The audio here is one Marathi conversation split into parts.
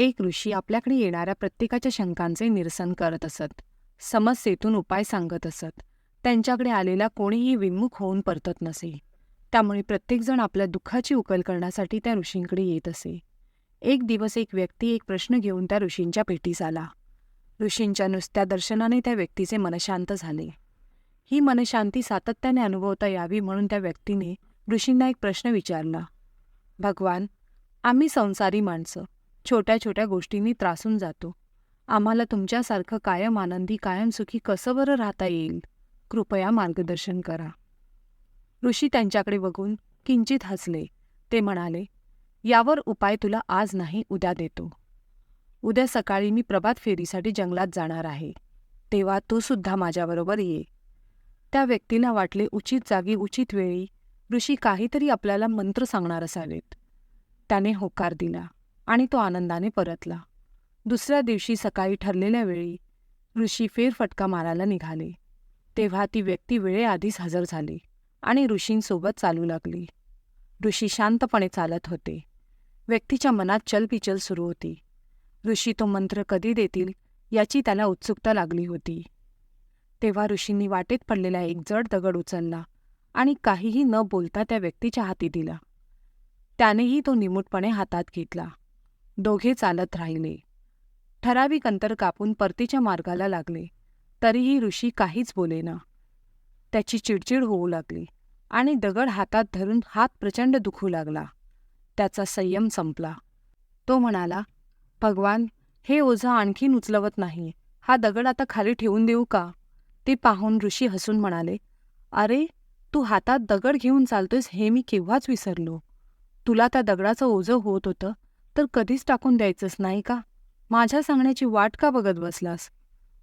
एक ऋषी आपल्याकडे येणाऱ्या प्रत्येकाच्या शंकांचे निरसन करत असत. समस्येतून उपाय सांगत असत. त्यांच्याकडे आलेला कोणीही विमुख होऊन परतत नसे. त्यामुळे प्रत्येकजण आपल्या दुःखाची उकल करण्यासाठी त्या ऋषींकडे येत असे. एक दिवस एक व्यक्ती एक प्रश्न घेऊन त्या ऋषींच्या भेटीस आला. ऋषींच्या नुसत्या दर्शनाने त्या व्यक्तीचे मन शांत झाले. ही मनशांती सातत्याने अनुभवता यावी म्हणून त्या व्यक्तीने ऋषींना एक प्रश्न विचारला. भगवान, आम्ही संसारी माणसं छोट्या छोट्या गोष्टींनी त्रासून जातो. आम्हाला तुमच्यासारखं कायम आनंदी कायम सुखी कसं बरं राहता येईल? कृपया मार्गदर्शन करा. ऋषी त्यांच्याकडे बघून किंचित हसले. ते म्हणाले, यावर उपाय तुला आज नाही उद्या देतो. उद्या सकाळी मी प्रभात फेरीसाठी जंगलात जाणार आहे. तेव्हा तू सुद्धा माझ्याबरोबर ये. त्या व्यक्तीला वाटले उचित जागी उचित वेळी ऋषी काहीतरी आपल्याला मंत्र सांगणार असावेत. त्याने होकार दिला आणि तो आनंदाने परतला. दुसऱ्या दिवशी सकाळी ठरलेल्या वेळी ऋषी फेरफटका मारायला निघाले. तेव्हा ती व्यक्ती वेळेआधीच हजर झाली आणि ऋषींसोबत चालू लागली. ऋषी शांतपणे चालत होते. व्यक्तीच्या मनात चलबिचल सुरू होती. ऋषी तो मंत्र कधी देतील याची त्याला उत्सुकता लागली होती. तेव्हा ऋषींनी वाटेत पडलेला एक जड दगड उचलला आणि काहीही न बोलता त्या व्यक्तीच्या हाती दिला. त्यानेही तो निमूटपणे हातात घेतला. दोघे चालत राहिले. ठराविक अंतर कापून परतीच्या मार्गाला लागले. तरीही ऋषी काहीच बोलेना. त्याची चिडचिड होऊ लागली आणि दगड हातात धरून हात प्रचंड दुखू लागला. त्याचा संयम संपला. तो म्हणाला, भगवान, हे ओझं आणखीन उचलवत नाही. हा दगड आता खाली ठेवून देऊ का? ते पाहून ऋषी हसून म्हणाले, अरे, तू हातात दगड घेऊन चालतोयस हे मी केव्हाच विसरलो. तुला त्या दगडाचं ओझं होत होतं तर कधीच टाकून द्यायचंच नाही का? माझ्या सांगण्याची वाट का बघत बसलास?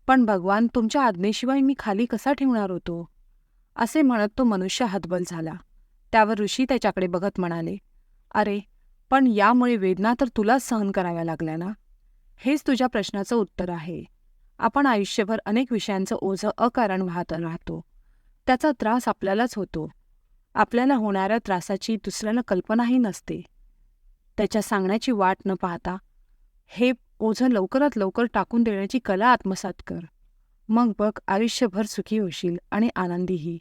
पण भगवान, तुमच्या आज्ञेशिवाय मी खाली कसा ठेवणार होतो? असे म्हणत तो मनुष्य हतबल झाला. त्यावर ऋषी त्याच्याकडे बघत म्हणाले, अरे, पण यामुळे वेदना तर तुलाच सहन कराव्या लागल्या ना? हेच तुझ्या प्रश्नाचं उत्तर आहे. आपण आयुष्यभर अनेक विषयांचं ओझं अकारण वाहत राहतो. त्याचा त्रास आपल्यालाच होतो. आपल्याला होणाऱ्या त्रासाची दुसऱ्याला कल्पनाही नसते. त्याच्या सांगण्याची वाट न पाहता हे ओझं लवकरात लवकर टाकून देण्याची कला आत्मसात कर. मग बघ, आयुष्यभर सुखी होशील आणि आनंदीही.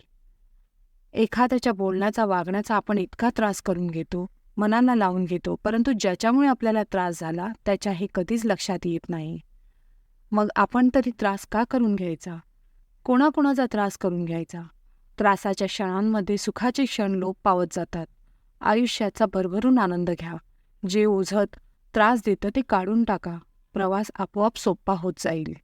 एखाद्याच्या बोलण्याचा वागण्याचा आपण इतका त्रास करून घेतो, मनाला लावून घेतो, परंतु ज्याच्यामुळे आपल्याला त्रास झाला त्याच्या हे कधीच लक्षात येत नाही. मग आपण तरी त्रास का करून घ्यायचा? कोणाकोणाचा त्रास करून घ्यायचा? त्रासाच्या क्षणांमध्ये सुखाचे क्षण लोप पावत जातात. आयुष्याचा भरभरून आनंद घ्या. जे ओझत त्रास देतं ते काढून टाका. प्रवास आपोआप सोपा होत जाईल.